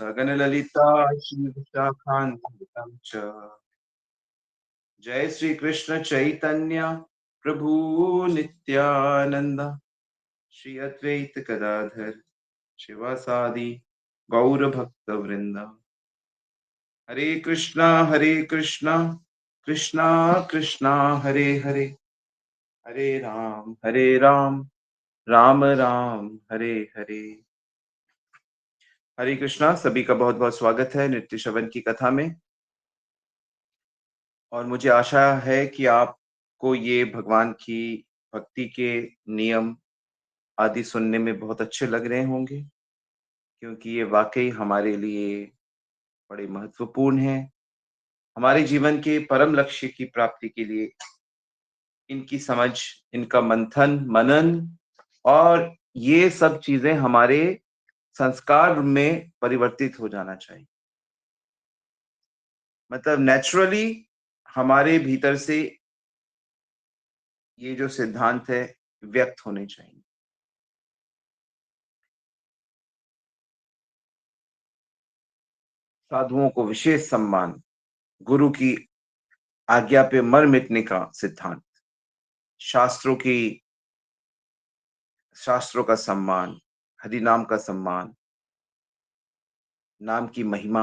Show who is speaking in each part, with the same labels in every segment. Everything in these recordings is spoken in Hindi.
Speaker 1: सगनललिता श्रीविशाखान्वितं च। जय श्री कृष्ण चैतन्य प्रभु नित्यानंद, श्री अद्वैत गदाधर शिवासादि गौर भक्त वृंद। हरे कृष्णा कृष्णा कृष्णा हरे हरे, हरे राम राम राम हरे हरे। हरे कृष्णा, सभी का बहुत बहुत स्वागत है नित्य श्रवण की कथा में। और मुझे आशा है कि आपको ये भगवान की भक्ति के नियम आदि सुनने में बहुत अच्छे लग रहे होंगे, क्योंकि ये वाकई हमारे लिए बड़े महत्वपूर्ण हैं। हमारे जीवन के परम लक्ष्य की प्राप्ति के लिए इनकी समझ, इनका मंथन मनन और ये सब चीजें हमारे संस्कार में परिवर्तित हो जाना चाहिए। मतलब नेचुरली हमारे भीतर से ये जो सिद्धांत है व्यक्त होने चाहिए। साधुओं को विशेष सम्मान, गुरु की आज्ञा पे मर मिटने का सिद्धांत, शास्त्रों की शास्त्रों का सम्मान, हरि नाम का सम्मान, नाम की महिमा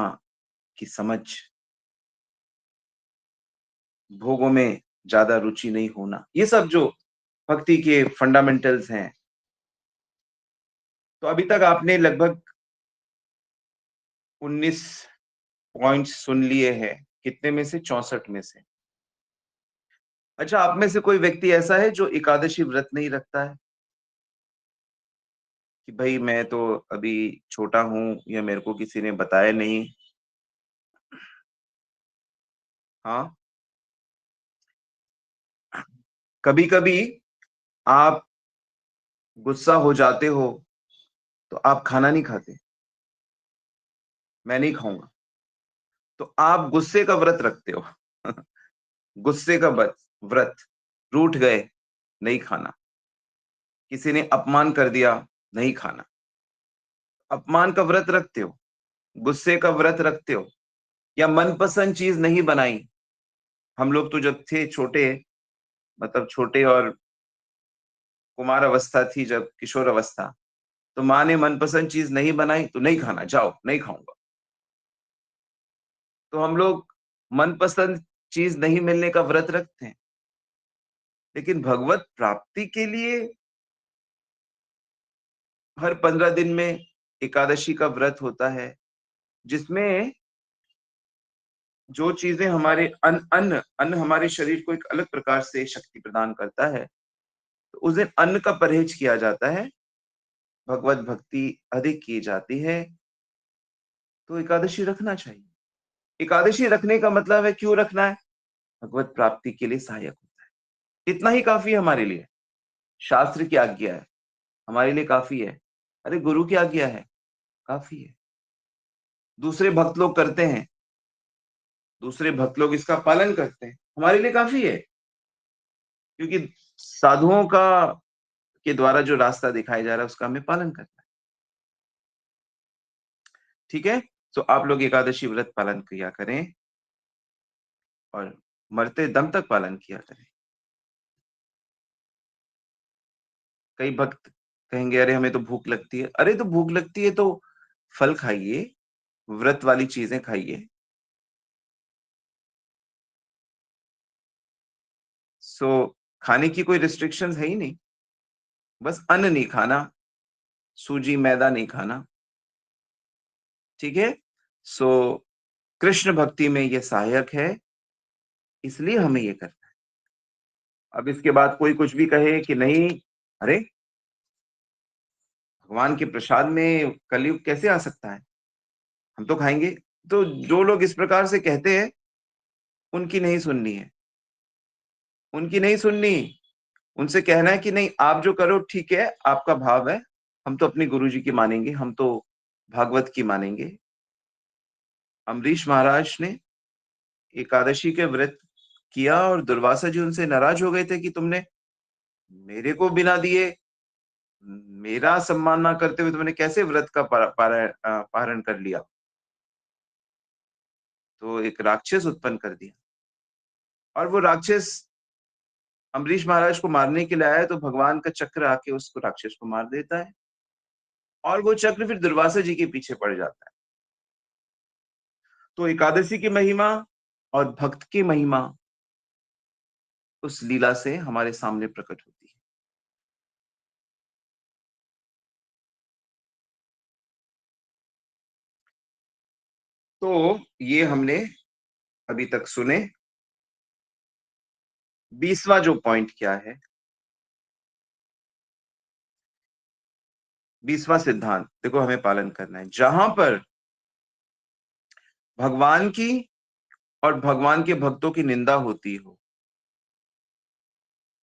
Speaker 1: की समझ, भोगों में ज्यादा रुचि नहीं होना, ये सब जो भक्ति के फंडामेंटल्स हैं। तो अभी तक आपने लगभग 19 पॉइंट्स सुन लिए हैं। कितने में से? 64 में से। अच्छा, आप में से कोई व्यक्ति ऐसा है जो एकादशी व्रत नहीं रखता है कि भाई मैं तो अभी छोटा हूं या मेरे को किसी ने बताया नहीं? हाँ, कभी कभी आप गुस्सा हो जाते हो तो आप खाना नहीं खाते, मैं नहीं खाऊंगा, तो आप गुस्से का व्रत रखते हो। गुस्से का व्रत, रूठ गए, नहीं खाना। किसी ने अपमान कर दिया, नहीं खाना। अपमान का व्रत रखते हो, गुस्से का व्रत रखते हो, या मनपसंद चीज नहीं बनाई। हम लोग तो जब थे छोटे, मतलब छोटे और कुमार अवस्था थी, जब किशोर अवस्था, तो माँ ने मनपसंद चीज नहीं बनाई तो नहीं खाना, जाओ नहीं खाऊंगा। तो हम लोग मनपसंद चीज नहीं मिलने का व्रत रखते हैं। लेकिन भगवत प्राप्ति के लिए हर 15 दिन में एकादशी का व्रत होता है, जिसमें जो चीजें हमारे अन्न अन्न हमारे शरीर को एक अलग प्रकार से शक्ति प्रदान करता है, तो उस दिन अन्न का परहेज किया जाता है, भगवत भक्ति अधिक की जाती है। तो एकादशी रखना चाहिए। एकादशी रखने का मतलब है, क्यों रखना है? भगवत प्राप्ति के लिए सहायक होता है। इतना ही काफी है हमारे लिए। शास्त्र की आज्ञा है, हमारे लिए काफी है। अरे गुरु की आज्ञा है, काफी है। दूसरे भक्त लोग करते हैं, दूसरे भक्त लोग इसका पालन करते हैं, हमारे लिए काफी है। क्योंकि साधुओं का के द्वारा जो रास्ता दिखाया जा रहा है उसका हमें पालन करना है। ठीक है, तो आप लोग एकादशी व्रत पालन किया करें और मरते दम तक पालन किया करें। कई भक्त कहेंगे अरे हमें तो भूख लगती है। अरे तो भूख लगती है तो फल खाइए, व्रत वाली चीजें खाइए। सो खाने की कोई रिस्ट्रिक्शंस है ही नहीं, बस अन्न नहीं खाना, सूजी मैदा नहीं खाना। ठीक है, सो कृष्ण भक्ति में ये सहायक है, इसलिए हमें ये करना है। अब इसके बाद कोई कुछ भी कहे कि नहीं, अरे भगवान के प्रसाद में कलयुग कैसे आ सकता है, हम तो खाएंगे। तो जो लोग इस प्रकार से कहते हैं, उनकी नहीं सुननी है, उनकी नहीं सुननी। उनसे कहना है कि नहीं, आप जो करो ठीक है, आपका भाव है, हम तो अपने गुरु जी की मानेंगे, हम तो भागवत की मानेंगे। अम्बरीश महाराज ने एकादशी के व्रत किया और दुर्वासा जी उनसे नाराज हो गए थे कि तुमने मेरे को बिना दिए, मेरा सम्मान ना करते हुए तुमने कैसे व्रत का पारण कर लिया। तो एक राक्षस उत्पन्न कर दिया, और वो राक्षस अम्बरीश महाराज को मारने के लिए आया, तो भगवान का चक्र आके उसको राक्षस को मार देता है, और वो चक्र फिर दुर्वासा जी के पीछे पड़ जाता है। तो एकादशी की महिमा और भक्त की महिमा उस लीला से हमारे सामने प्रकट होती है। तो ये हमने अभी तक सुने। 20वां जो पॉइंट क्या है, 20वां सिद्धांत देखो हमें पालन करना है। जहां पर भगवान की और भगवान के भक्तों की निंदा होती हो,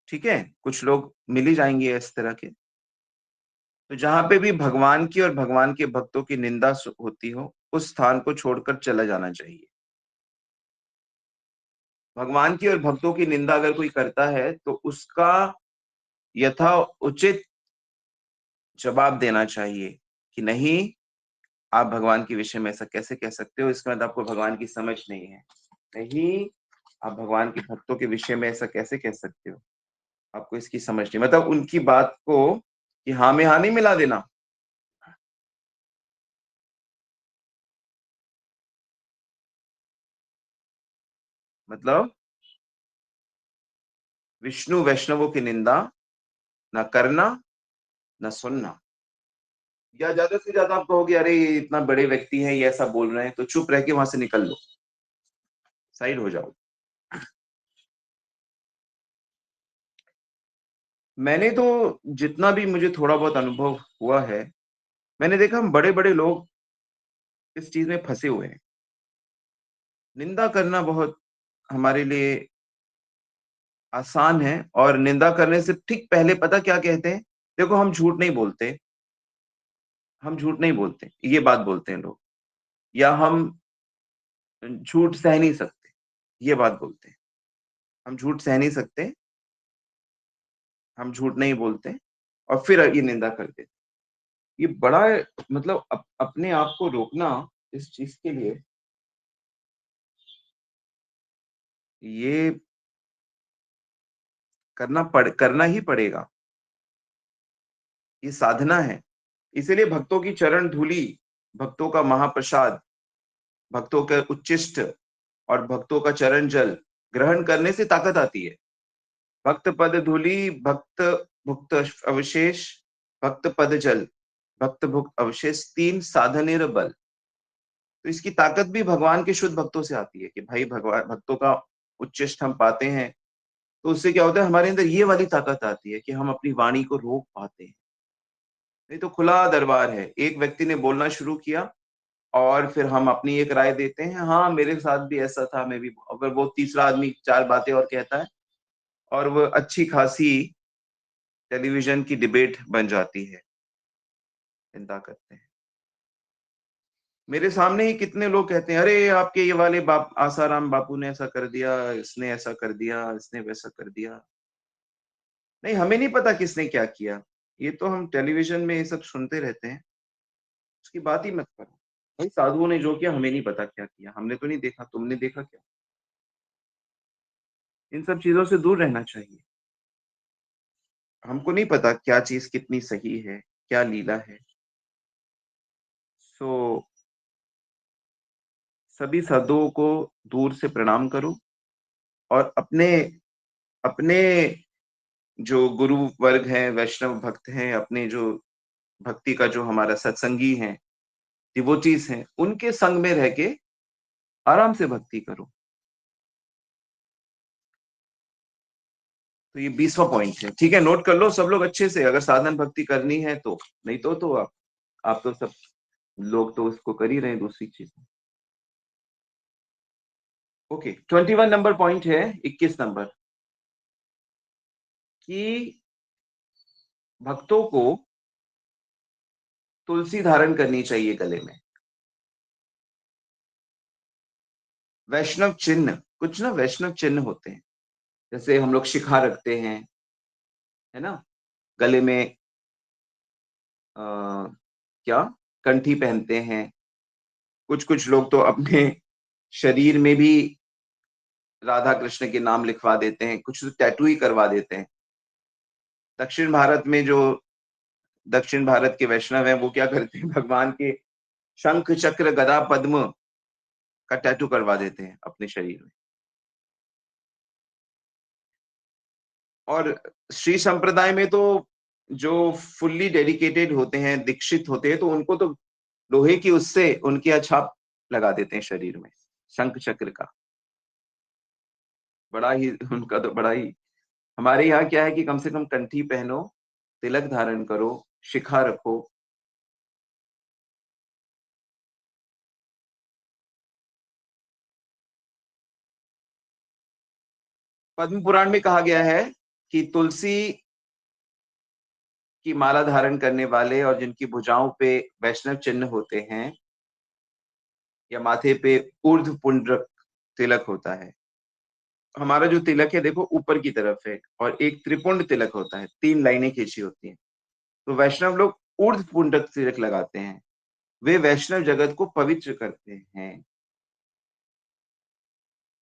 Speaker 1: ठीक है, कुछ लोग मिल ही जाएंगे इस तरह के, तो जहां पे भी भगवान की और भगवान के भक्तों की निंदा होती हो, उस स्थान को छोड़कर चला जाना चाहिए। भगवान की और भक्तों की निंदा अगर कोई करता है तो उसका यथा उचित जवाब देना चाहिए कि नहीं, आप भगवान के विषय में ऐसा कैसे कह सकते हो, इसका मतलब आपको भगवान की समझ नहीं है। नहीं, आप भगवान के भक्तों के विषय में ऐसा कैसे कह सकते हो, आपको इसकी समझ नहीं, मतलब उनकी बात को कि हाँ में हाँ नहीं मिला देना। मतलब विष्णु वैष्णवों की निंदा न करना, न सुनना। या ज्यादा से ज्यादा आप कहोगे अरे ये इतना बड़े व्यक्ति हैं, ये ऐसा बोल रहे हैं, तो चुप रह के वहां से निकल लो, साइड हो जाओ। मैंने तो जितना भी मुझे थोड़ा बहुत अनुभव हुआ है, मैंने देखा हम बड़े बड़े लोग इस चीज में फंसे हुए हैं। निंदा करना बहुत हमारे लिए आसान है, और निंदा करने से ठीक पहले पता क्या कहते हैं, देखो हम झूठ नहीं बोलते, हम झूठ नहीं बोलते, ये बात बोलते हैं लोग, या हम झूठ सह नहीं सकते, ये बात बोलते हैं। हम झूठ सह नहीं सकते, हम झूठ नहीं बोलते, और फिर ये निंदा करते। ये बड़ा, मतलब अपने आप को रोकना इस चीज के लिए, ये करना ही पड़ेगा, ये साधना है। इसीलिए भक्तों की चरण धूली, भक्तों का महाप्रसाद, भक्तों के उच्चिष्ट और भक्तों का चरण जल ग्रहण करने से ताकत आती है। भक्त पद धूली, भक्त भुक्त अवशेष, भक्त पद जल, भक्त भुक्त अवशेष, तीन साधनेर बल। तो इसकी ताकत भी भगवान के शुद्ध भक्तों से आती है कि भाई भगवान भक्तों का उच्चिष्ट हम पाते हैं, तो उससे क्या होता है, हमारे अंदर ये वाली ताकत आती है कि हम अपनी वाणी को रोक पाते हैं। नहीं तो खुला दरबार है, एक व्यक्ति ने बोलना शुरू किया और फिर हम अपनी एक राय देते हैं, हाँ मेरे साथ भी ऐसा था, मैं भी, अगर वो तीसरा आदमी चार बातें और कहता है, और वो अच्छी खासी टेलीविजन की डिबेट बन जाती है। चिंता करते हैं, मेरे सामने ही कितने लोग कहते हैं अरे आपके ये वाले आसाराम बापू ने ऐसा कर दिया, इसने ऐसा कर दिया, इसने वैसा कर दिया। नहीं, हमें नहीं पता किसने क्या किया, ये तो हम टेलीविजन में ये सब सुनते रहते हैं, उसकी बात ही मत करो। भाई साधुओं ने जो किया हमें नहीं पता क्या किया, हमने तो नहीं देखा, तुमने देखा क्या? इन सब चीजों से दूर रहना चाहिए। हमको नहीं पता क्या चीज कितनी सही है, क्या लीला है। सो सभी साधुओं को दूर से प्रणाम करो, और अपने अपने जो गुरु वर्ग हैं, वैष्णव भक्त हैं, अपने जो भक्ति का जो हमारा सत्संगी है, डिवोटीज हैं, उनके संग में रह के आराम से भक्ति करो। तो ये 20वां पॉइंट है, ठीक है, नोट कर लो सब लोग अच्छे से, अगर साधन भक्ति करनी है तो। नहीं तो आप तो सब लोग तो उसको कर ही रहे हैं दूसरी चीज। ओके, 21 नंबर पॉइंट है, 21 नंबर, कि भक्तों को तुलसी धारण करनी चाहिए गले में। वैष्णव चिन्ह, कुछ ना वैष्णव चिन्ह होते हैं, जैसे हम लोग शिखा रखते हैं, है ना, गले में क्या कंठी पहनते हैं, कुछ कुछ लोग तो अपने शरीर में भी राधा कृष्ण के नाम लिखवा देते हैं, कुछ तो टैटू ही करवा देते हैं। दक्षिण भारत में जो दक्षिण भारत के वैष्णव हैं वो क्या करते हैं, भगवान के शंख चक्र गदा पद्म का टैटू करवा देते हैं अपने शरीर में। और श्री संप्रदाय में तो जो फुल्ली डेडिकेटेड होते हैं, दीक्षित होते हैं, तो उनको तो लोहे की उससे उनकी छाप लगा देते हैं शरीर में, शंख चक्र का। बड़ा ही उनका तो बड़ा ही। हमारे यहाँ क्या है कि कम से कम कंठी पहनो, तिलक धारण करो, शिखा रखो। पद्म पुराण में कहा गया है कि तुलसी की माला धारण करने वाले और जिनकी भुजाओं पे वैष्णव चिन्ह होते हैं या माथे पे ऊर्ध्व पुंड्रक तिलक होता है। हमारा जो तिलक है देखो ऊपर की तरफ है, और एक त्रिपुंड तिलक होता है, 3 लाइनें खींची होती हैं। तो वैष्णव लोग ऊर्ध्व पुंड्रक तिलक लगाते हैं, वे वैष्णव जगत को पवित्र करते हैं।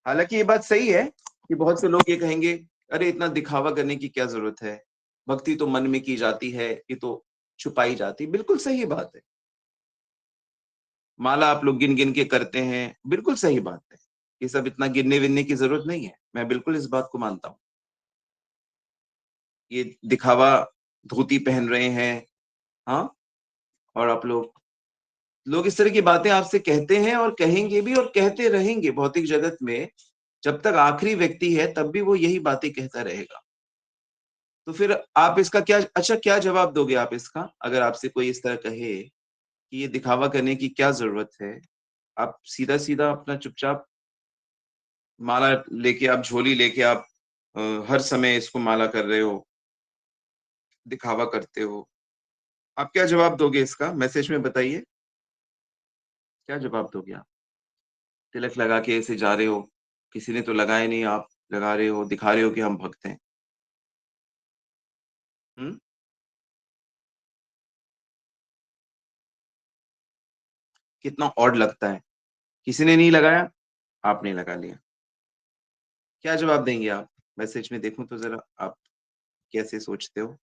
Speaker 1: हालांकि ये बात सही है कि बहुत से लोग ये कहेंगे, अरे इतना दिखावा करने की क्या जरूरत है, भक्ति तो मन में की जाती है, ये तो छुपाई जाती। बिल्कुल सही बात है। माला आप लोग गिन गिन के करते हैं, बिल्कुल सही बात है। ये सब इतना गिनने विनने की जरूरत नहीं है, मैं बिल्कुल इस बात को मानता हूँ। ये दिखावा, धोती पहन रहे हैं, हाँ, और आप लोग लोग इस तरह की बातें आपसे कहते हैं और कहेंगे भी और कहते रहेंगे भौतिक जगत में। जब तक आखिरी व्यक्ति है तब भी वो यही बातें कहता रहेगा। तो फिर आप इसका क्या, अच्छा क्या जवाब दोगे आप इसका, अगर आपसे कोई इस तरह कहे कि ये दिखावा करने की क्या जरूरत है? आप सीधा सीधा अपना चुपचाप माला लेके, आप झोली लेके आप हर समय इसको माला कर रहे हो, दिखावा करते हो। आप क्या जवाब दोगे इसका, मैसेज में बताइए, क्या जवाब दोगे आप? तिलक लगा के ऐसे जा रहे हो, किसी ने तो लगाया नहीं, आप लगा रहे हो, दिखा रहे हो कि हम भक्त हैं। हम्म। कितना ऑड लगता है, किसी ने नहीं लगाया, आपने लगा लिया। क्या जवाब देंगे आप? मैसेज में देखूं तो जरा आप कैसे सोचते हो।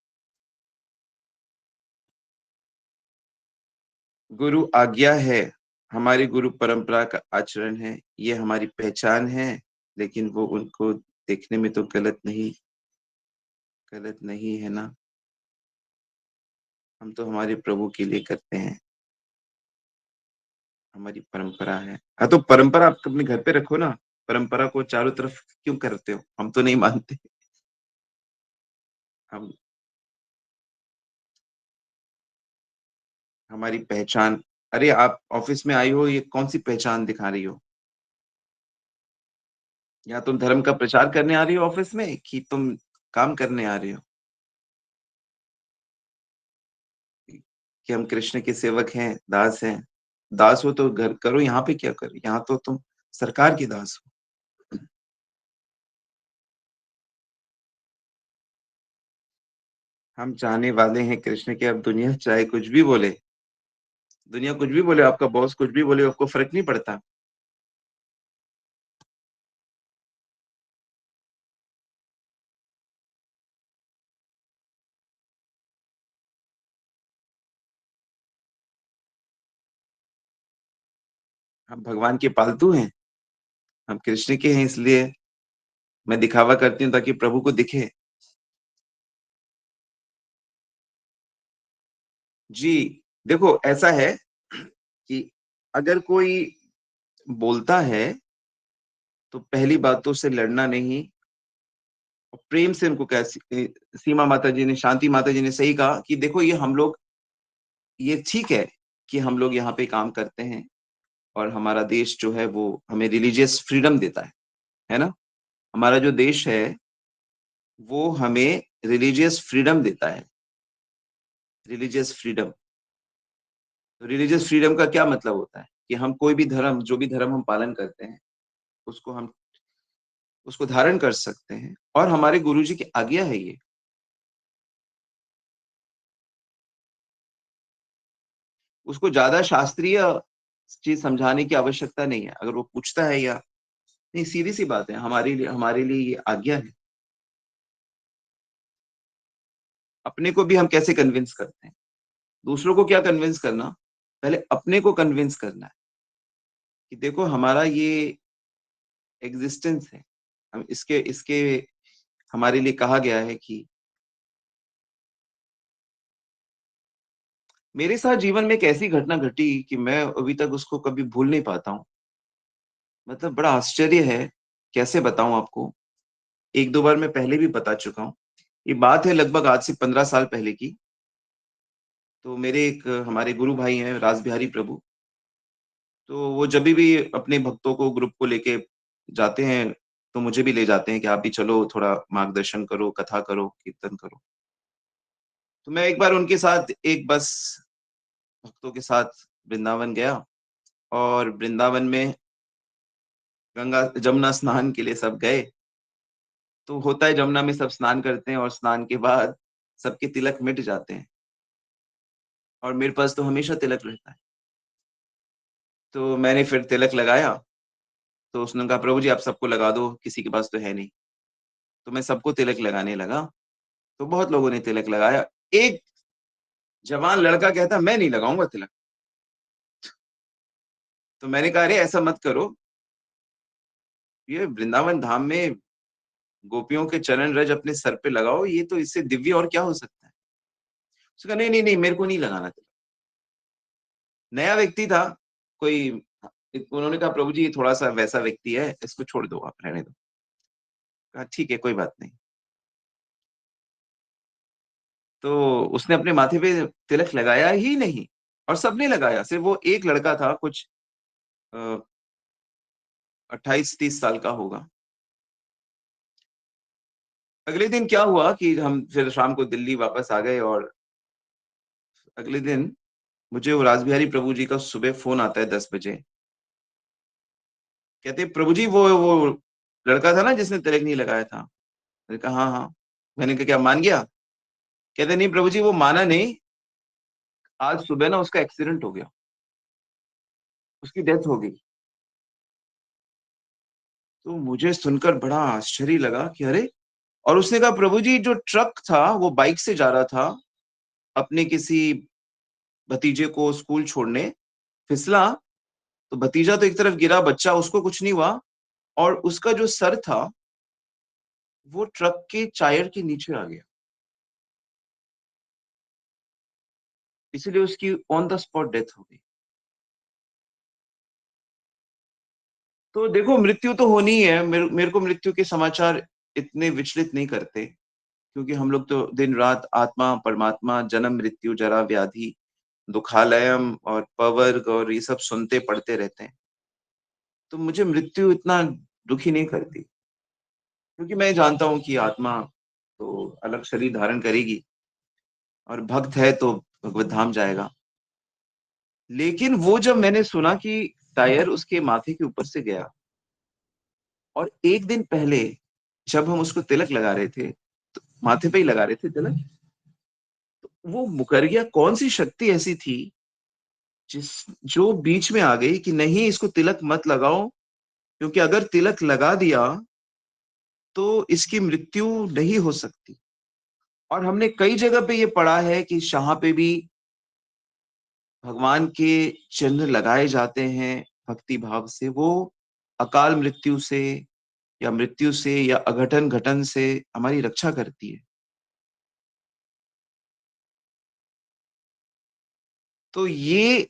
Speaker 1: गुरु आज्ञा है, हमारी गुरु परंपरा का आचरण है, ये हमारी पहचान है। लेकिन वो उनको देखने में तो गलत नहीं है ना। हम तो हमारे प्रभु के लिए करते हैं, हमारी परंपरा है। हाँ, तो परंपरा आप अपने घर पे रखो ना, परंपरा को चारों तरफ क्यों करते हो? हम तो नहीं मानते। हम, हमारी पहचान। अरे आप ऑफिस में आई हो, ये कौन सी पहचान दिखा रही हो? या तुम धर्म का प्रचार करने आ रही हो ऑफिस में, कि तुम काम करने आ रही हो? कि हम कृष्ण के सेवक हैं, दास हैं। दास हो तो घर करो, यहाँ पे क्या करो? यहाँ तो तुम सरकार की दास हो। हम चाहने वाले हैं कृष्ण के। अब दुनिया चाहे कुछ भी बोले, दुनिया कुछ भी बोले, आपका बॉस कुछ भी बोले, आपको फर्क नहीं पड़ता। हम भगवान के पालतू हैं, हम कृष्ण के हैं, इसलिए मैं दिखावा करती हूँ ताकि प्रभु को दिखे। जी, देखो ऐसा है कि अगर कोई बोलता है तो पहली बात तो उससे लड़ना नहीं, और प्रेम से उनको कैसे, सीमा माता जी ने, शांति माता जी ने सही कहा कि देखो ये हम लोग, ये ठीक है कि हम लोग यहाँ पे काम करते हैं, और हमारा देश जो है वो हमें रिलीजियस फ्रीडम देता है ना। हमारा जो देश है वो हमें रिलीजियस फ्रीडम देता है, रिलीजियस फ्रीडम। तो रिलीजियस फ्रीडम का क्या मतलब होता है कि हम कोई भी धर्म, जो भी धर्म हम पालन करते हैं, उसको हम उसको धारण कर सकते हैं, और हमारे गुरुजी की आज्ञा है ये। उसको ज्यादा शास्त्रीय चीज समझाने की आवश्यकता नहीं है। अगर वो पूछता है या नहीं, सीधी सी बात है, हमारे लिए ये आज्ञा है। अपने को भी हम कैसे कन्विंस करते हैं, दूसरों को क्या कन्विंस करना, पहले अपने को कन्विंस करना है कि देखो हमारा ये एग्जिस्टेंस है, हम इसके इसके हमारे लिए कहा गया है कि मेरे साथ जीवन में एक ऐसी घटना घटी कि मैं अभी तक उसको कभी भूल नहीं पाता हूँ। मतलब बड़ा आश्चर्य है, कैसे बताऊं आपको। एक दो बार मैं पहले भी बता चुका हूँ। ये बात है लगभग आज से 15 साल पहले की। तो मेरे एक हमारे गुरु भाई हैं रास बिहारी प्रभु। तो वो जब भी अपने भक्तों को, ग्रुप को लेके जाते हैं, तो मुझे भी ले जाते हैं कि आप भी चलो, थोड़ा मार्गदर्शन करो, कथा करो, कीर्तन करो। तो मैं एक बार उनके साथ एक बस भक्तों के साथ वृंदावन गया। और वृंदावन में गंगा जमुना स्नान के लिए सब गए। तो होता है जमुना में सब स्नान करते हैं और स्नान के बाद सबके तिलक मिट जाते हैं, और मेरे पास तो हमेशा तिलक रहता है। तो मैंने फिर तिलक लगाया। तो उसने कहा प्रभु जी आप सबको लगा दो, किसी के पास तो है नहीं। तो मैं सबको तिलक लगाने लगा। तो बहुत लोगों ने तिलक लगाया। एक जवान लड़का कहता मैं नहीं लगाऊंगा तिलक। तो मैंने कहा अरे ऐसा मत करो, ये वृंदावन धाम में गोपियों के चरण रज अपने सर पे लगाओ, ये तो इससे दिव्य और क्या हो सकता है। उसने कहा नहीं नहीं नहीं, मेरे को नहीं लगाना तिलक। नया व्यक्ति था कोई। उन्होंने कहा प्रभु जी ये थोड़ा सा वैसा व्यक्ति है, इसको छोड़ दो, आप रहने दो। कहा ठीक है कोई बात नहीं। तो उसने अपने माथे पे तिलक लगाया ही नहीं, और सबने लगाया, सिर्फ वो एक लड़का था, कुछ 28-30 साल का होगा। अगले दिन क्या हुआ कि हम फिर शाम को दिल्ली वापस आ गए, और अगले दिन मुझे वो रासबिहारी प्रभु जी का सुबह फोन आता है 10 बजे। कहते प्रभु जी वो लड़का था ना जिसने तिलक नहीं लगाया था। मैंने कहा हाँ हाँ। मैंने कहा क्या मान गया? कहते नहीं प्रभु जी वो माना नहीं, आज सुबह ना उसका एक्सीडेंट हो गया, उसकी डेथ हो गई। तो मुझे सुनकर बड़ा आश्चर्य लगा कि अरे। और उसने कहा प्रभु जी जो ट्रक था वो बाइक से जा रहा था अपने किसी भतीजे को स्कूल छोड़ने, फिसला। तो भतीजा तो एक तरफ गिरा, बच्चा उसको कुछ नहीं हुआ, और उसका जो सर था वो ट्रक के टायर के नीचे आ गया। इसीलिए उसकी ऑन द स्पॉट डेथ हो गई। तो देखो मृत्यु तो होनी ही है। मेरे को मृत्यु के समाचार इतने विचलित नहीं करते, क्योंकि हम लोग तो दिन रात आत्मा परमात्मा, जन्म मृत्यु जरा व्याधि, दुखालयम और पवर्ग और ये सब सुनते पढ़ते रहते हैं। तो मुझे मृत्यु इतना दुखी नहीं करती, क्योंकि मैं जानता हूँ कि आत्मा तो अलग शरीर धारण करेगी, और भक्त है तो भगवत धाम जाएगा। लेकिन वो जब मैंने सुना कि टायर उसके माथे के ऊपर से गया, और एक दिन पहले जब हम उसको तिलक लगा रहे थे, तो माथे पे ही लगा रहे थे तिलक, वो मुकर गया। कौन सी शक्ति ऐसी थी जिस जो बीच में आ गई कि नहीं इसको तिलक मत लगाओ, क्योंकि अगर तिलक लगा दिया तो इसकी मृत्यु नहीं हो सकती। और हमने कई जगह पे ये पढ़ा है कि जहां पे भी भगवान के चिन्ह लगाए जाते हैं भक्ति भाव से, वो अकाल मृत्यु से या मृत्यु से या अघटन घटन से हमारी रक्षा करती है। तो ये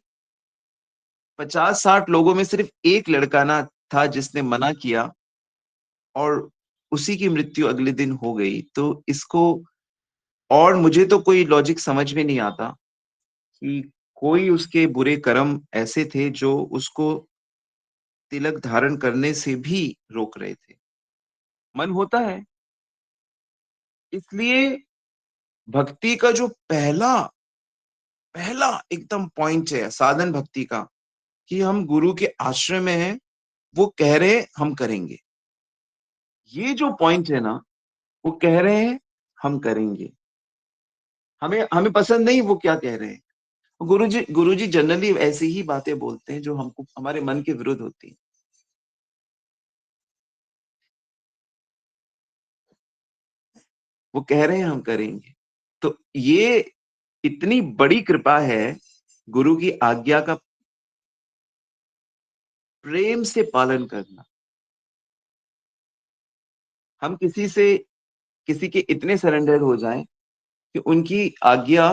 Speaker 1: 50-60 लोगों में सिर्फ एक लड़का ना था जिसने मना किया, और उसी की मृत्यु अगले दिन हो गई। तो इसको, और मुझे तो कोई लॉजिक समझ में नहीं आता कि कोई उसके बुरे कर्म ऐसे थे जो उसको तिलक धारण करने से भी रोक रहे थे। मन होता है। इसलिए भक्ति का जो पहला पहला एकदम पॉइंट है साधन भक्ति का, कि हम गुरु के आश्रय में हैं, वो कह रहे हैं हम करेंगे। ये जो पॉइंट है ना, वो कह रहे हैं हम करेंगे। हमें हमें पसंद नहीं वो क्या कह रहे हैं। गुरुजी जनरली ऐसी ही बातें बोलते हैं जो हमको हमारे मन के विरुद्ध होती हैं। वो कह रहे हैं हम करेंगे। तो ये इतनी बड़ी कृपा है, गुरु की आज्ञा का प्रेम से पालन करना। हम किसी के इतने सरेंडर हो जाएं कि उनकी आज्ञा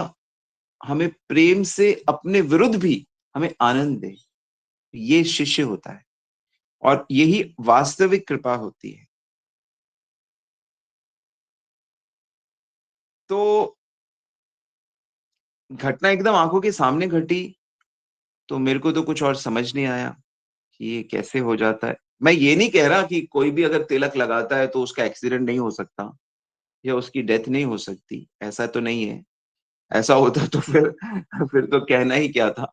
Speaker 1: हमें प्रेम से अपने विरुद्ध भी हमें आनंद दे। ये शिष्य होता है और यही वास्तविक कृपा होती है। तो घटना एकदम आंखों के सामने घटी, तो मेरे को तो कुछ और समझ नहीं आया कि ये कैसे हो जाता है। मैं ये नहीं कह रहा कि कोई भी अगर तिलक लगाता है तो उसका एक्सीडेंट नहीं हो सकता या उसकी डेथ नहीं हो सकती, ऐसा तो नहीं है। ऐसा होता तो फिर तो कहना ही क्या था।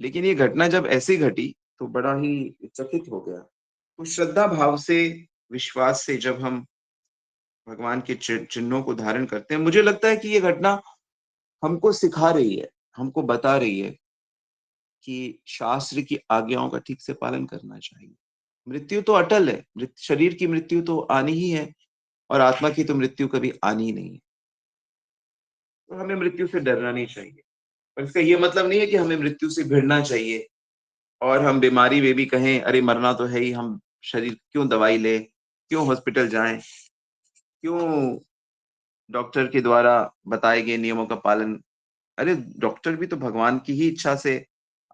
Speaker 1: लेकिन ये घटना जब ऐसे घटी तो बड़ा ही चकित हो गया। तो श्रद्धा भाव से, विश्वास से जब हम भगवान के चिन्हों को धारण करते हैं, मुझे लगता है कि ये घटना हमको सिखा रही है, हमको बता रही है कि शास्त्र की आज्ञाओं का ठीक से पालन करना चाहिए। मृत्यु तो अटल है, शरीर की मृत्यु तो आनी ही है और आत्मा की तो मृत्यु कभी आनी ही नहीं है। तो हमें मृत्यु से डरना नहीं चाहिए। और इसका ये मतलब नहीं है कि हमें मृत्यु से भिड़ना चाहिए और हम बीमारी में भी कहें अरे मरना तो है ही, हम शरीर क्यों दवाई ले, क्यों हॉस्पिटल जाएं, क्यों डॉक्टर के द्वारा बताए गए नियमों का पालन। अरे डॉक्टर भी तो भगवान की ही इच्छा से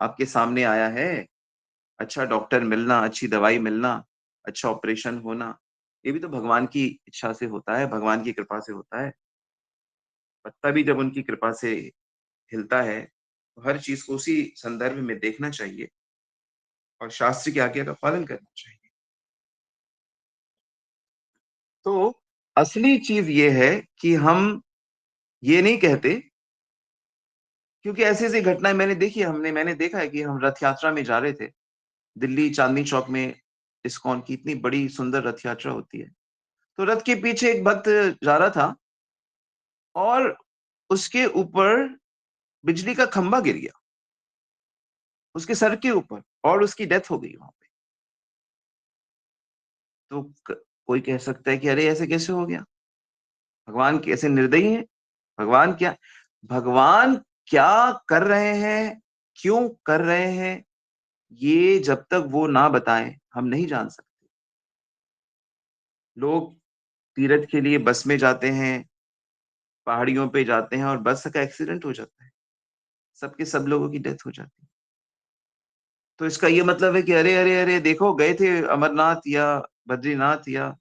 Speaker 1: आपके सामने आया है। अच्छा डॉक्टर मिलना, अच्छी दवाई मिलना, अच्छा ऑपरेशन होना, ये भी तो भगवान की इच्छा से होता है, भगवान की कृपा से होता है। पत्ता भी जब उनकी कृपा से हिलता है तो हर चीज को उसी संदर्भ में देखना चाहिए और शास्त्र की आज्ञा का पालन करना चाहिए। तो असली चीज ये है कि हम ये नहीं कहते, क्योंकि ऐसी ऐसी घटनाएं मैंने देखा है कि हम रथ यात्रा में जा रहे थे दिल्ली चांदनी चौक में। इस्कॉन की इतनी बड़ी सुंदर रथ यात्रा होती है। तो रथ के पीछे एक भक्त जा रहा था और उसके ऊपर बिजली का खंभा गिर गया, उसके सर के ऊपर, और उसकी डेथ हो गई वहां पे। तो कोई कह सकता है कि अरे ऐसे कैसे हो गया, भगवान कैसे निर्दयी है। भगवान क्या भगवान क्या कर रहे हैं, क्यों कर रहे हैं, ये जब तक वो ना बताएं हम नहीं जान सकते। लोग तीर्थ के लिए बस में जाते हैं, पहाड़ियों पे जाते हैं और बस का एक्सीडेंट हो जाता है, सबके सब लोगों की डेथ हो जाती है। तो इसका ये मतलब है कि अरे अरे अरे देखो गए थे अमरनाथ या बद्रीनाथ या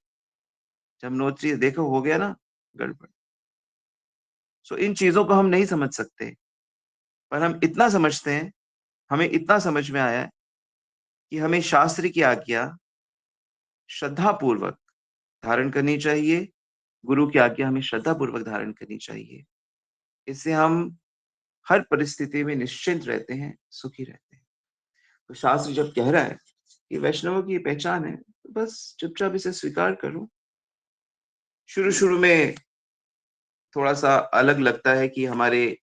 Speaker 1: यमुनोत्री, देखो हो गया ना गड़बड़। सो इन चीजों को हम नहीं समझ सकते, पर हम इतना समझते हैं, हमें इतना समझ में आया है कि हमें शास्त्र की आज्ञा श्रद्धा पूर्वक धारण करनी चाहिए। गुरु की आज्ञा हमें श्रद्धा पूर्वक धारण करनी चाहिए। इससे हम हर परिस्थिति में निश्चिंत रहते हैं, सुखी रहते हैं। तो शास्त्र जब कह रहा है कि वैष्णवों की पहचान है, तो बस चुपचाप इसे स्वीकार करो। शुरू शुरू में थोड़ा सा अलग लगता है कि हमारे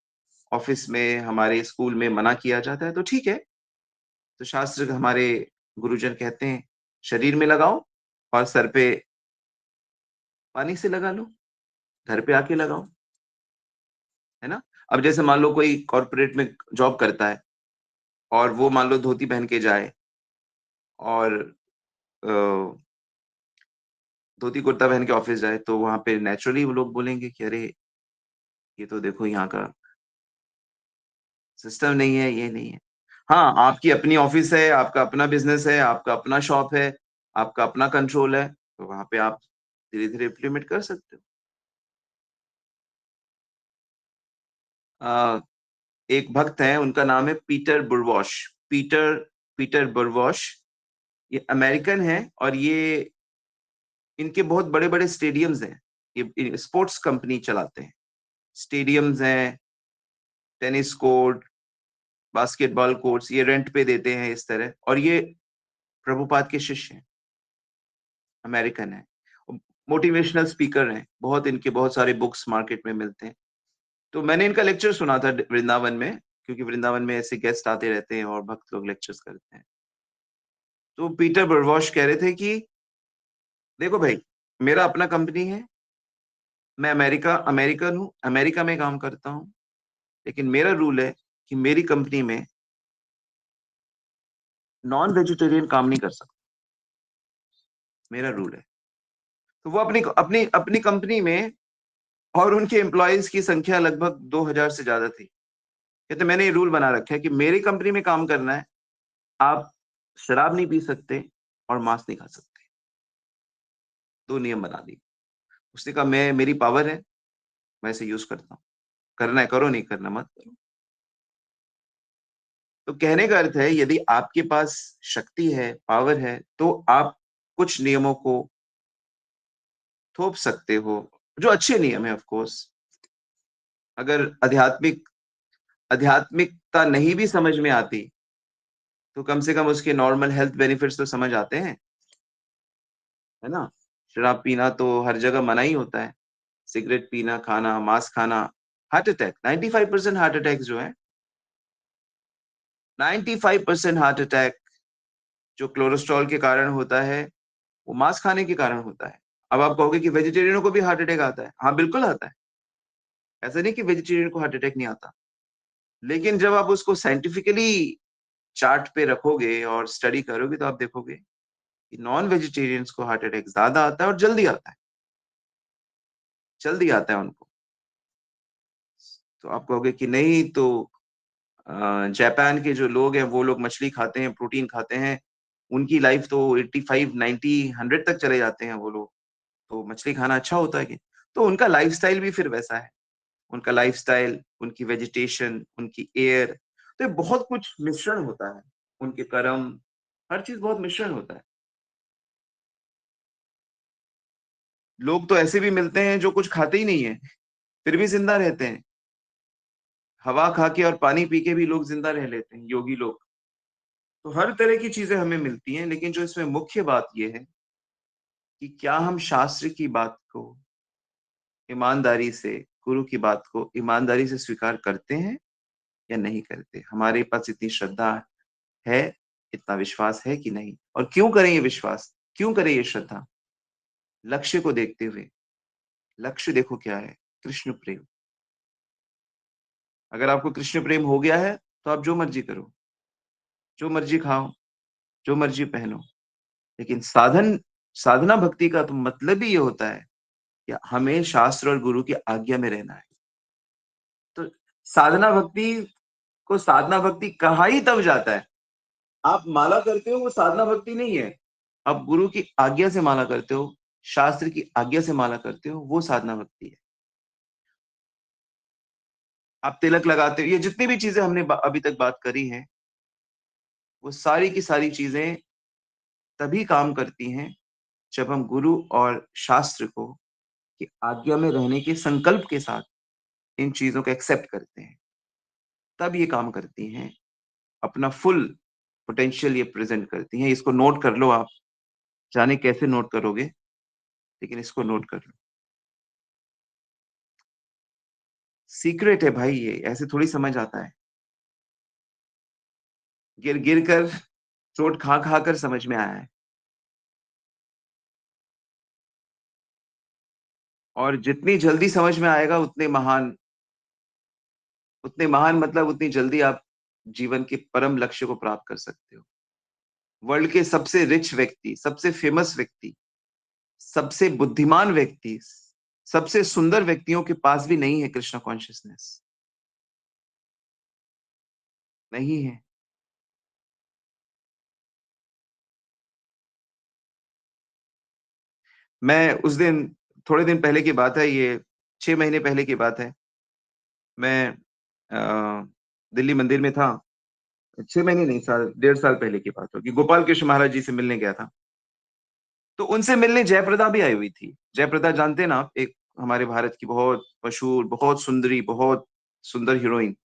Speaker 1: ऑफिस में, हमारे स्कूल में मना किया जाता है, तो ठीक है। तो शास्त्र हमारे गुरुजन कहते हैं शरीर में लगाओ और सर पे पानी से लगा लो, घर पे आके लगाओ, है ना। अब जैसे मान लो कोई कॉर्पोरेट में जॉब करता है और वो मान लो धोती पहन के जाए और अ, धोती कुर्ता पहन के ऑफिस जाए, तो वहां पे नेचुरली वो लोग बोलेंगे कि अरे ये तो देखो यहाँ का सिस्टम नहीं है, ये नहीं है। हाँ, आपकी अपनी ऑफिस है, आपका अपना बिजनेस है, आपका अपना शॉप है, आपका अपना कंट्रोल है, तो वहां पे आप धीरे धीरे इम्प्लीमेंट कर सकते हो। एक भक्त हैं, उनका नाम है पीटर बुरवॉश। पीटर पीटर बुरवॉश, ये अमेरिकन है और ये इनके बहुत बड़े बड़े स्टेडियम्स हैं। ये स्पोर्ट्स कंपनी चलाते हैं, स्टेडियम्स हैं, टेनिस कोर्ट, बास्केटबॉल कोर्ट्स, ये रेंट पे देते हैं इस तरह। और ये प्रभुपाद के शिष्य हैं, अमेरिकन है, मोटिवेशनल स्पीकर हैं, बहुत इनके बहुत सारे बुक्स मार्केट में मिलते हैं। तो मैंने इनका लेक्चर सुना था वृंदावन में, क्योंकि वृंदावन में ऐसे गेस्ट आते रहते हैं और भक्त लोग लेक्चर्स करते हैं। तो पीटर बरवॉश कह रहे थे कि देखो भाई, मेरा अपना कंपनी है, मैं अमेरिकन हूँ, अमेरिका में काम करता हूँ, लेकिन मेरा रूल है कि मेरी कंपनी में नॉन वेजिटेरियन काम नहीं कर सकता, मेरा रूल है। तो वो अपनी अपनी अपनी कंपनी में और उनके एम्प्लॉयज की संख्या लगभग 2000 से ज्यादा थी। कहते मैंने ये रूल बना रखा है कि मेरी कंपनी में काम करना है, आप शराब नहीं पी सकते और मांस नहीं खा सकते। दो नियम बना दिए। उसने कहा मैं, मेरी पावर है, मैं इसे यूज करता हूँ, करना है करो, नहीं करना मत करो। तो कहने का अर्थ है यदि आपके पास शक्ति है, पावर है, तो आप कुछ नियमों को थोप सकते हो, जो अच्छे नियम है ऑफ कोर्स। अगर आध्यात्मिकता नहीं भी समझ में आती, तो कम से कम उसके नॉर्मल हेल्थ बेनिफिट्स तो समझ आते हैं, है ना। शराब पीना तो हर जगह मना ही होता है, सिगरेट पीना, खाना, मांस खाना, हार्ट अटैक, 95% हार्ट अटैक जो है, 95% हार्ट अटैक जो कोलेस्ट्रॉल के कारण होता है, वो मांस खाने के कारण होता है। अब आप कहोगे कि वेजिटेरियनों को भी हार्ट अटैक आता है, हाँ बिल्कुल आता है, ऐसा नहीं कि वेजिटेरियन को हार्ट अटैक नहीं आता। लेकिन जब आप उसको साइंटिफिकली चार्ट पे रखोगे और स्टडी करोगे, तो आप देखोगे कि नॉन वेजिटेरियंस को हार्ट अटैक ज्यादा आता है और जल्दी आता है, जल्दी आता है उनको। तो आप कहोगे कि नहीं, तो जापान के जो लोग हैं वो लोग मछली खाते हैं, प्रोटीन खाते हैं, उनकी लाइफ तो 85, 90, 100 तक चले जाते हैं वो लोग, तो मछली खाना अच्छा होता है कि? तो उनका लाइफस्टाइल भी फिर वैसा है, उनका लाइफस्टाइल, उनकी वेजिटेशन, उनकी एयर, तो ये बहुत कुछ मिश्रण होता है, उनके कर्म, हर चीज बहुत मिश्रण होता है। लोग तो ऐसे भी मिलते हैं जो कुछ खाते ही नहीं है, फिर भी जिंदा रहते हैं। हवा खा के और पानी पी के भी लोग जिंदा रह लेते हैं, योगी लोग। तो हर तरह की चीजें हमें मिलती हैं, लेकिन जो इसमें मुख्य बात यह है कि क्या हम शास्त्र की बात को ईमानदारी से, गुरु की बात को ईमानदारी से स्वीकार करते हैं या नहीं करते। हमारे पास इतनी श्रद्धा है, इतना विश्वास है कि नहीं, और क्यों करें ये विश्वास, क्यों करें ये श्रद्धा? लक्ष्य को देखते हुए। लक्ष्य देखो क्या है, कृष्ण प्रेम। अगर आपको कृष्ण प्रेम हो गया है, तो आप जो मर्जी करो, जो मर्जी खाओ, जो मर्जी पहनो। लेकिन साधना भक्ति का तो मतलब ही ये होता है कि हमें शास्त्र और गुरु की आज्ञा में रहना है। तो साधना भक्ति को साधना भक्ति कहा ही तब जाता है, आप माला करते हो वो साधना भक्ति नहीं है। आप गुरु की आज्ञा से माला करते हो, शास्त्र की आज्ञा से माला करते हो, वो साधना भक्ति है। आप तिलक लगाते हो, ये जितनी भी चीजें हमने अभी तक बात करी हैं, वो सारी की सारी चीजें तभी काम करती हैं जब हम गुरु और शास्त्र को की आज्ञा में रहने के संकल्प के साथ इन चीजों को एक्सेप्ट करते हैं, तब ये काम करती हैं, अपना फुल पोटेंशियल ये प्रेजेंट करती हैं। इसको नोट कर लो आप, जाने कैसे नोट करोगे, लेकिन इसको नोट कर लो। सीक्रेट है भाई, ये ऐसे थोड़ी समझ आता है, गिर गिर कर, चोट खा खा कर समझ में आया है। और जितनी जल्दी समझ में आएगा उतने महान मतलब उतनी जल्दी आप जीवन के परम लक्ष्य को प्राप्त कर सकते हो। वर्ल्ड के सबसे रिच व्यक्ति, सबसे फेमस व्यक्ति, सबसे बुद्धिमान व्यक्ति, सबसे सुंदर व्यक्तियों के पास भी नहीं है कृष्णा कॉन्शियसनेस, नहीं है। मैं उस दिन, थोड़े दिन पहले की बात है ये, 6 महीने पहले की बात है, मैं दिल्ली मंदिर में था। 6 महीने नहीं, साल, 1.5 साल पहले की बात होगी। गोपाल कृष्ण महाराज जी से मिलने गया था। तो उनसे मिलने जयप्रदा भी आई हुई थी। जयप्रदा जानते हैं ना आप, एक हमारे भारत की बहुत मशहूर, बहुत सुंदरी, बहुत सुंदर हीरोइन,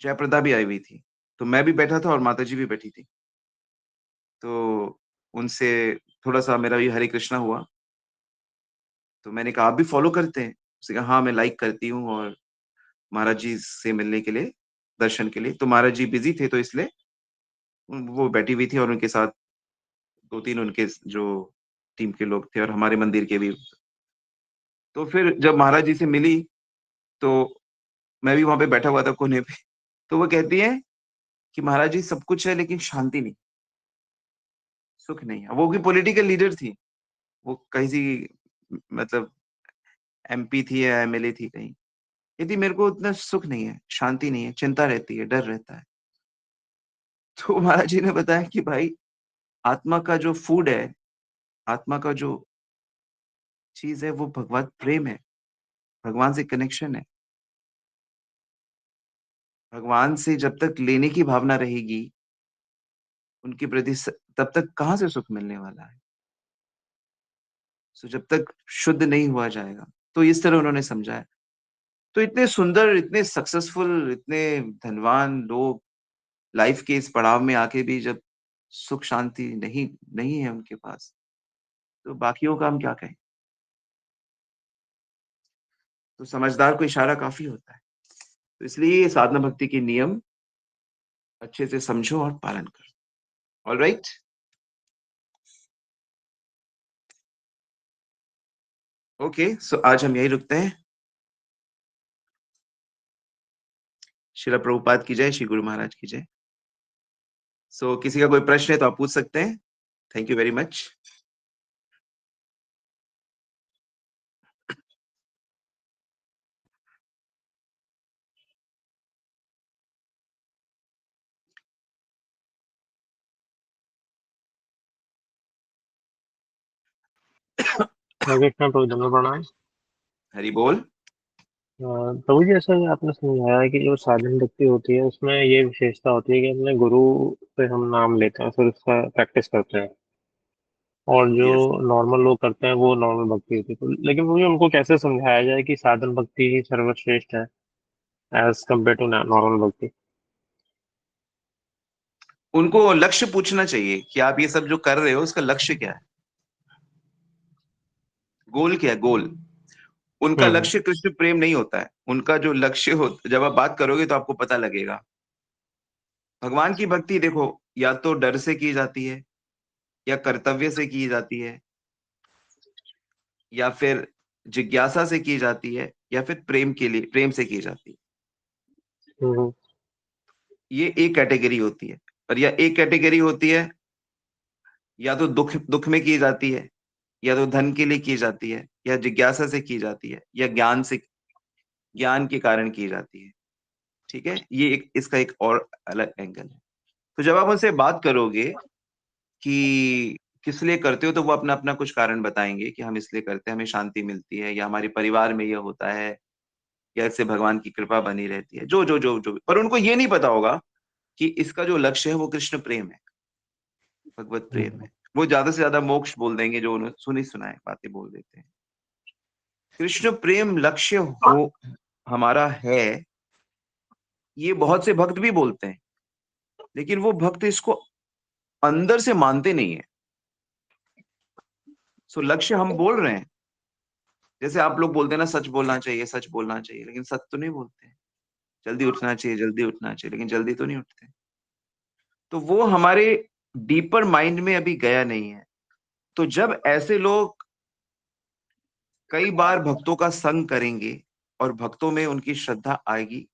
Speaker 1: जयप्रदा भी आई हुई थी। तो मैं भी बैठा था और माता जी भी बैठी थी। तो उनसे थोड़ा सा मेरा भी हरे कृष्णा हुआ। तो मैंने कहा आप भी फॉलो करते हैं? उसने कहा हाँ मैं लाइक करती हूँ और महाराज जी से मिलने के लिए दर्शन के लिए। तो महाराज जी बिजी थे, तो इसलिए वो बैठी हुई थी और उनके साथ 2-3 उनके जो टीम के लोग थे और हमारे मंदिर के भी। तो फिर जब महाराज जी से मिली, तो मैं भी वहां पे बैठा हुआ था कोने पे। तो वो कहती है कि महाराज जी सब कुछ है लेकिन शांति नहीं, सुख नहीं है। वो भी पॉलिटिकल लीडर थी, वो कहीं सी मतलब एमपी थी या एमएलए थी कहीं। कहती मेरे को उतना सुख नहीं है, शांति नहीं है, चिंता रहती है, डर रहता है। तो महाराज जी ने बताया कि भाई, आत्मा का जो फूड है, आत्मा का जो चीज है, वो भगवत प्रेम है, भगवान से कनेक्शन है। भगवान से जब तक लेने की भावना रहेगी उनके प्रति, तब तक कहाँ से सुख मिलने वाला है। सो जब तक शुद्ध नहीं हुआ जाएगा। तो इस तरह उन्होंने समझाया। तो इतने सुंदर, इतने सक्सेसफुल, इतने धनवान लोग लाइफ के इस पड़ाव में आके भी जब सुख शांति नहीं नहीं है उनके पास, तो बाकियों का हम क्या कहें। तो समझदार को इशारा काफी होता है। तो इसलिए ये साधना भक्ति के नियम अच्छे से समझो और पालन करो। All right. ओके, सो आज हम यही रुकते हैं। श्रील प्रभुपाद की जय, श्री गुरु महाराज की जय। सो किसी का कोई प्रश्न है तो आप पूछ सकते हैं। Thank you very much.
Speaker 2: Hare Krishna Prabhu, दंडवत प्रणाम।
Speaker 1: हरि बोल।
Speaker 2: प्रभु जी, ऐसा आपने समझाया है कि जो साधन भक्ति होती है उसमें ये विशेषता होती है कि अपने गुरु से हम नाम लेते हैं, फिर उसका प्रैक्टिस करते हैं। और जो
Speaker 1: यस,
Speaker 2: नॉर्मल लोग करते हैं वो नॉर्मल भक्ति होती है। तो लेकिन मुझे उनको कैसे समझाया जाए कि साधन भक्ति ही सर्वश्रेष्ठ है एज कम्पेयर टू नॉर्मल भक्ति?
Speaker 1: उनको लक्ष्य पूछना चाहिए कि आप ये सब जो कर रहे हो उसका लक्ष्य क्या है, गोल क्या है, गोल। उनका
Speaker 2: हम्म।
Speaker 1: लक्ष्य कृष्ण प्रेम नहीं होता है। उनका जो लक्ष्य हो, जब आप बात करोगे तो आपको पता लगेगा। भगवान की भक्ति देखो, या तो डर से की जाती है, या कर्तव्य से की जाती है, या फिर जिज्ञासा से की जाती है, या फिर प्रेम के लिए, प्रेम से की जाती है।
Speaker 2: हम्म।
Speaker 1: ये एक कैटेगरी होती है। और या एक कैटेगरी होती है, या तो दुख दुख में की जाती है, या तो धन के लिए की जाती है, या जिज्ञासा से की जाती है, या ज्ञान से, ज्ञान के कारण की जाती है। ठीक है, ये एक इसका एक और अलग एंगल है। तो जब आप उनसे बात करोगे कि किस लिए करते हो, तो वो अपना अपना कुछ कारण बताएंगे कि हम इसलिए करते हैं, हमें शांति मिलती है, या हमारे परिवार में ये होता है, या इससे भगवान की कृपा बनी रहती है, जो जो जो जो। पर उनको ये नहीं पता होगा कि इसका जो लक्ष्य है वो कृष्ण प्रेम है, भगवत प्रेम
Speaker 2: हम्म।
Speaker 1: है। वो ज्यादा से ज्यादा मोक्ष बोल देंगे, जो उन्हें सुनी सुनाए बातें बोल देते हैं। कृष्ण प्रेम लक्ष्य हो हमारा है, ये बहुत से भक्त भी बोलते हैं, लेकिन वो भक्त इसको अंदर से मानते नहीं है। सो लक्ष्य हम बोल रहे हैं, जैसे आप लोग बोलते हैं ना, सच बोलना चाहिए, सच बोलना चाहिए, लेकिन सच तो नहीं बोलते हैं। जल्दी उठना चाहिए, जल्दी उठना चाहिए, लेकिन जल्दी तो नहीं उठते। तो वो हमारे डीपर माइंड में अभी गया नहीं है। तो जब ऐसे लोग कई बार भक्तों का संग करेंगे और भक्तों में उनकी श्रद्धा आएगी,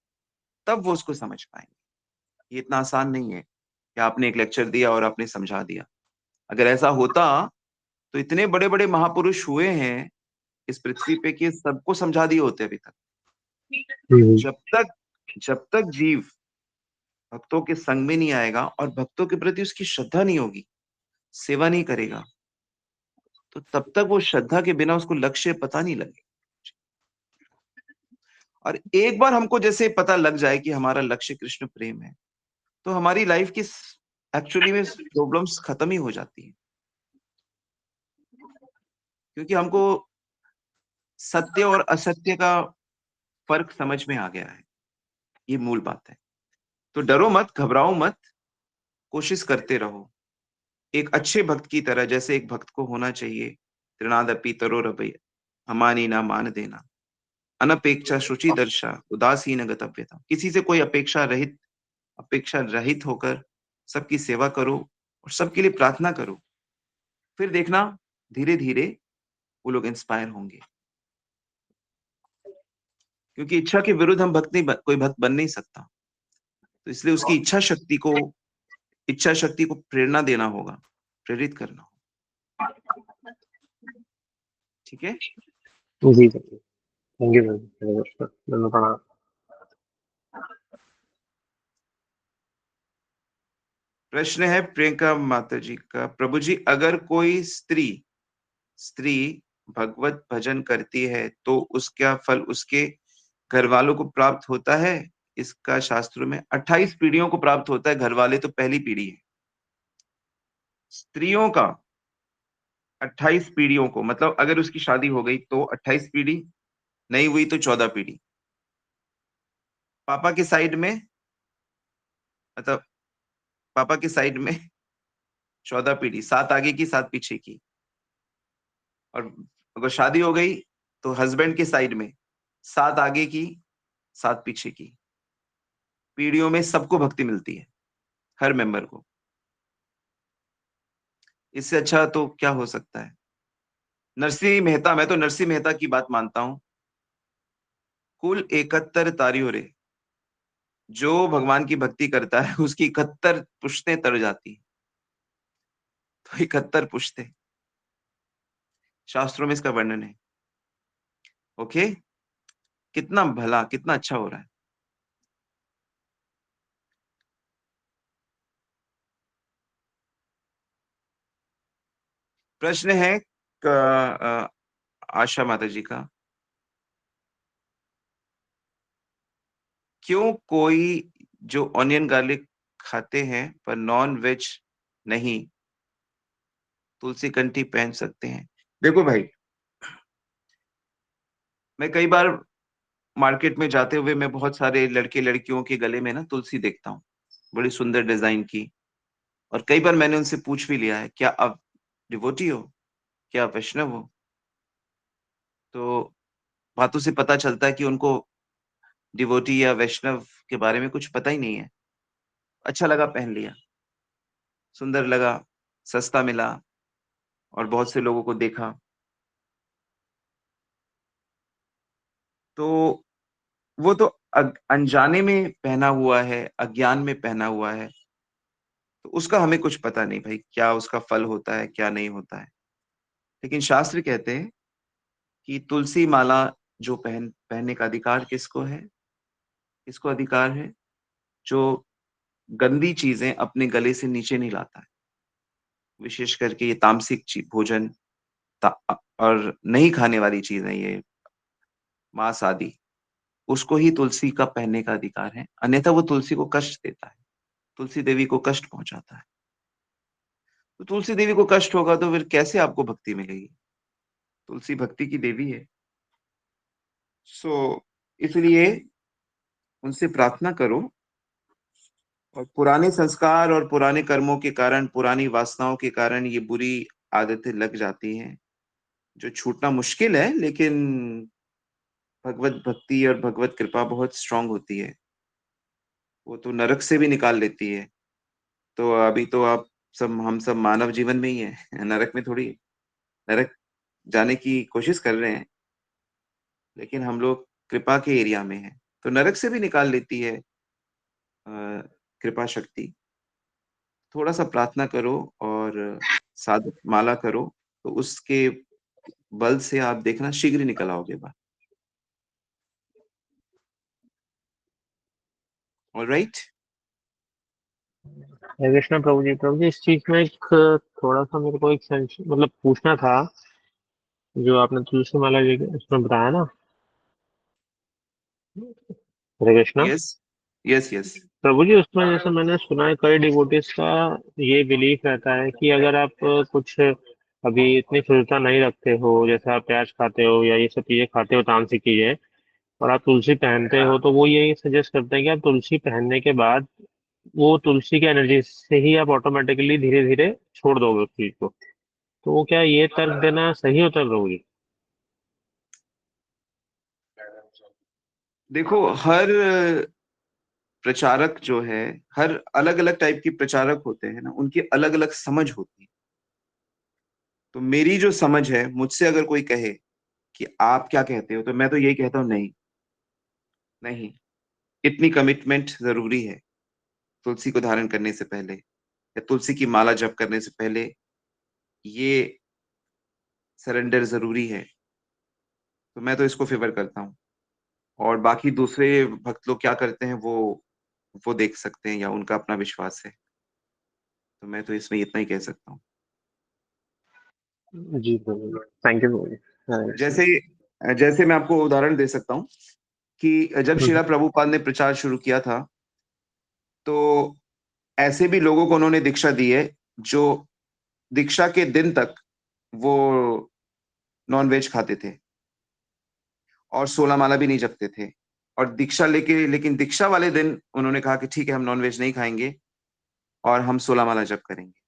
Speaker 1: तब वो उसको समझ पाएंगे। ये इतना आसान नहीं है कि आपने एक लेक्चर दिया और आपने समझा दिया। अगर ऐसा होता तो इतने बड़े बड़े महापुरुष हुए हैं इस पृथ्वी पे कि सबको समझा दिए होते अभी तक।
Speaker 2: हम्म।
Speaker 1: जब तक जब तक जीव भक्तों के संग में नहीं आएगा और भक्तों के प्रति उसकी श्रद्धा नहीं होगी, सेवा नहीं करेगा, तो तब तक वो श्रद्धा के बिना उसको लक्ष्य पता नहीं लगेगा। और एक बार हमको जैसे पता लग जाए कि हमारा लक्ष्य कृष्ण प्रेम है, तो हमारी लाइफ की एक्चुअली में प्रॉब्लम्स खत्म ही हो जाती है। क्योंकि हमको सत्य और असत्य का फर्क समझ में आ गया है। ये मूल बात है। तो डरो मत, घबराओ मत, कोशिश करते रहो एक अच्छे भक्त की तरह, जैसे एक भक्त को होना चाहिए। त्रिनादपि तरोरपि, हमानी ना मान देना। अनपेक्षा शुचि दर्शा उदासीन गतव्यता, किसी से कोई अपेक्षा रहित होकर सबकी सेवा करो और सबके लिए प्रार्थना करो। फिर देखना धीरे धीरे वो लोग इंस्पायर होंगे, क्योंकि इच्छा के विरुद्ध हम कोई भक्त बन नहीं सकता। तो इसलिए उसकी इच्छा शक्ति को प्रेरणा देना होगा, प्रेरित करना होगा। ठीक है।
Speaker 2: जी सर, थैंक यू सर, प्रणाम।
Speaker 1: प्रश्न है प्रियंका माता जी का, प्रभु जी अगर कोई स्त्री भगवत भजन करती है तो उसका फल उसके घर वालों को प्राप्त होता है? इसका शास्त्रों में 28 पीढ़ियों को प्राप्त होता है, घर वाले तो पहली पीढ़ी है। स्त्रियों का 28 पीढ़ियों को, मतलब अगर उसकी शादी हो गई तो 28 पीढ़ी, नहीं हुई तो 14 पीढ़ी। पापा के साइड में, मतलब पापा के साइड में 14 पीढ़ी, 7 आगे की 7 पीछे की। और अगर शादी हो गई तो हस्बैंड के साइड में 7 आगे की 7 पीछे की। पीढ़ियों में सबको भक्ति मिलती है, हर मेंबर को। इससे अच्छा तो क्या हो सकता है। नरसिंह मेहता, मैं तो नरसिंह मेहता की बात मानता हूं, कुल 71 तारियों रे, जो भगवान की भक्ति करता है उसकी 71 पुश्तें तर जाती है। तो 71 पुश्तें, शास्त्रों में इसका वर्णन है। ओके, कितना भला, कितना अच्छा हो रहा है। प्रश्न है आशा माता जी का, क्यों कोई जो ऑनियन गार्लिक खाते हैं पर नॉन वेज नहीं, तुलसी कंठी पहन सकते हैं? देखो भाई, मैं कई बार मार्केट में जाते हुए मैं बहुत सारे लड़के लड़कियों के गले में ना तुलसी देखता हूँ, बड़ी सुंदर डिजाइन की। और कई बार मैंने उनसे पूछ भी लिया है, क्या आप डिवोटी हो, क्या आप वैष्णव हो? तो बातों से पता चलता है कि उनको डिवोटी या वैष्णव के बारे में कुछ पता ही नहीं है। अच्छा लगा, पहन लिया, सुंदर लगा, सस्ता मिला, और बहुत से लोगों को देखा। तो वो तो अनजाने में पहना हुआ है, अज्ञान में पहना हुआ है, तो उसका हमें कुछ पता नहीं भाई, क्या उसका फल होता है क्या नहीं होता है। लेकिन शास्त्र कहते हैं कि तुलसी माला जो पहनने का अधिकार किसको है? किसको अधिकार है? जो गंदी चीजें अपने गले से नीचे नहीं लाता है, विशेष करके ये तामसिक भोजन, और नहीं खाने वाली चीजें, ये मांस आदि, उसको ही तुलसी का पहनने का अधिकार है। अन्यथा वो तुलसी को कष्ट देता है, तुलसी देवी को कष्ट पहुंचाता है। तो तुलसी देवी को कष्ट होगा तो फिर कैसे आपको भक्ति मिलेगी? तुलसी भक्ति की देवी है। सो इसलिए उनसे प्रार्थना करो, और पुराने संस्कार और पुराने कर्मों के कारण, पुरानी वासनाओं के कारण ये बुरी आदतें लग जाती हैं, जो छूटना मुश्किल है, लेकिन भगवत भक्ति और भगवत कृपा बहुत स्ट्रांग होती है, वो तो नरक से भी निकाल लेती है। तो अभी तो आप सब, हम सब मानव जीवन में ही है, नरक में थोड़ी। नरक जाने की कोशिश कर रहे हैं, लेकिन हम लोग कृपा के एरिया में हैं, तो नरक से भी निकाल लेती है कृपा शक्ति। थोड़ा सा प्रार्थना करो और साधक माला करो, तो उसके बल से आप देखना शीघ्र ही निकल आओगे बाहर। ऑलराइट।
Speaker 2: हरे कृष्णा प्रभु जी। प्रभु जी, इस चीज में एक थोड़ा सा मेरे को एक मतलब पूछना था, जो आपने तुलसी माला जी उसमें बताया ना। हरे कृष्णा
Speaker 1: यस, यस, यस।
Speaker 2: प्रभु जी, उसमें जैसे मैंने सुना है कई डिवोटीज का ये बिलीफ रहता है कि अगर आप कुछ अभी इतनी शुद्धता नहीं रखते हो, जैसे आप प्याज खाते हो या ये सब चीजें खाते हो तामसिक चीजें, और आप तुलसी पहनते हो, तो वो ये सजेस्ट करते हैं कि आप तुलसी पहनने के बाद वो तुलसी की एनर्जी से ही आप ऑटोमेटिकली धीरे धीरे छोड़ दोगे उस चीज को। तो वो क्या ये तर्क देना सही होता है प्रभु जी?
Speaker 1: देखो, हर प्रचारक जो है, हर अलग अलग टाइप के प्रचारक होते हैं ना, उनकी अलग अलग समझ होती है। तो मेरी जो समझ है, मुझसे अगर कोई कहे कि आप क्या कहते हो, तो मैं तो यही कहता हूँ, नहीं नहीं, इतनी कमिटमेंट जरूरी है तुलसी को धारण करने से पहले, या तुलसी की माला जप करने से पहले, ये सरेंडर जरूरी है। तो मैं तो इसको फेवर करता हूँ। और बाकी दूसरे भक्त लोग क्या करते हैं, वो देख सकते हैं, या उनका अपना विश्वास है। तो मैं तो इसमें इतना ही कह सकता हूँ।
Speaker 2: जी प्रभु, थैंक यू प्रभु।
Speaker 1: जैसे जैसे मैं आपको उदाहरण दे सकता हूँ कि जब
Speaker 2: हम्म,
Speaker 1: श्रीला प्रभुपाद ने प्रचार शुरू किया था, तो ऐसे भी लोगों को उन्होंने दीक्षा दी है, जो दीक्षा के दिन तक वो नॉन वेज खाते थे और 16 माला भी नहीं जपते थे। और दीक्षा लेके, लेकिन दीक्षा वाले दिन उन्होंने कहा कि ठीक है, हम नॉन वेज नहीं खाएंगे और हम 16 माला जप करेंगे।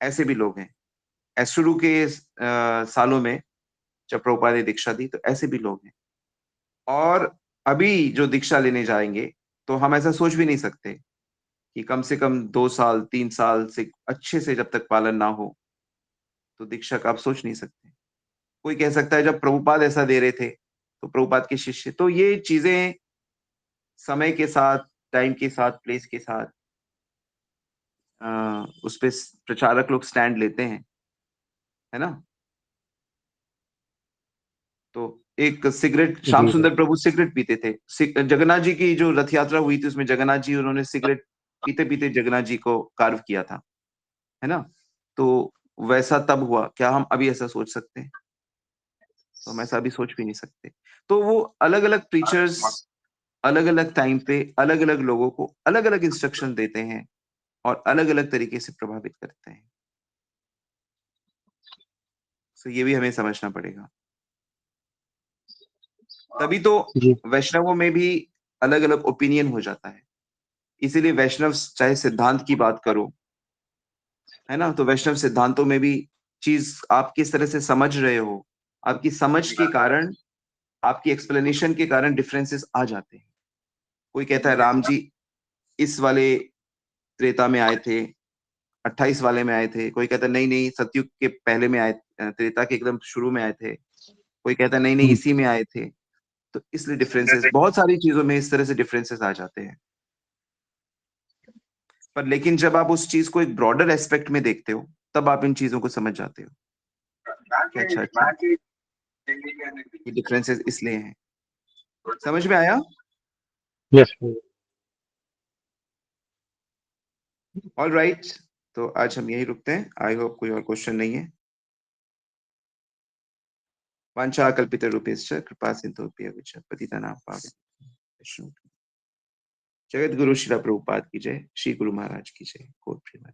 Speaker 1: ऐसे भी लोग हैं। शुरू के सालों में जब प्रभुपाद ने दीक्षा दी, तो ऐसे भी लोग हैं। और अभी जो दीक्षा लेने जाएंगे, तो हम ऐसा सोच भी नहीं सकते कि कम से कम 2 साल 3 साल से अच्छे से जब तक पालन ना हो, तो दीक्षा का आप सोच नहीं सकते। कोई कह सकता है जब प्रभुपाद ऐसा दे रहे थे, तो प्रभुपाद के शिष्य, तो ये चीजें समय के साथ, टाइम के साथ, प्लेस के साथ उस पे प्रचारक लोग स्टैंड लेते हैं, है ना। तो एक सिगरेट, श्याम
Speaker 2: जी
Speaker 1: सुंदर प्रभु सिगरेट पीते थे। जगन्नाथ जी की जो रथ यात्रा हुई थी, उसमें जगन्नाथ जी, उन्होंने सिगरेट पीते पीते जगन्नाथ जी को कार्व किया था, है ना। तो वैसा तब हुआ, क्या हम अभी ऐसा सोच सकते हैं? तो हम ऐसा अभी सोच भी नहीं सकते। तो वो अलग अलग प्रीचर्स अलग अलग टाइम पे अलग अलग लोगों को अलग अलग इंस्ट्रक्शन देते हैं, और अलग अलग तरीके से प्रभावित करते हैं। तो ये भी हमें समझना पड़ेगा। तभी तो
Speaker 2: जी
Speaker 1: वैष्णवों में भी अलग अलग ओपिनियन हो जाता है। इसीलिए वैष्णव, चाहे सिद्धांत की बात करो, है ना, तो वैष्णव सिद्धांतों में भी चीज आप किस तरह से समझ रहे हो, आपकी समझ के कारण, आपकी एक्सप्लेनेशन के कारण डिफरेंसेस आ जाते हैं। कोई कहता है राम जी इस वाले त्रेता में आए थे, 28 वाले में आए थे। कोई कहता है नहीं नहीं, सतयुग के पहले में आए, त्रेता के एकदम शुरू में आए थे। कोई कहता है नहीं नहीं,
Speaker 2: जी
Speaker 1: इसी में आए थे। तो इसलिए डिफरेंसेस, बहुत सारी चीजों में इस तरह से डिफरेंसेस आ जाते हैं। पर लेकिन जब आप उस चीज को एक ब्रॉडर एस्पेक्ट में देखते हो, तब आप इन चीजों को समझ जाते हो कि अच्छा अच्छा, ये डिफरेंसेस इसलिए हैं। समझ में आया?
Speaker 2: यस प्रभु।
Speaker 1: All right. तो आज हम यही रुकते हैं। आई होप कोई और क्वेश्चन नहीं है। वांछा कल्पितरूपेश्च कृपा सिंधुभ्यः विच पतितानां पावनेभ्यो वैष्णवेभ्यो। जगत गुरु श्रील प्रभुपाद की जय। श्री गुरु महाराज की जय। गॉड प्रेम।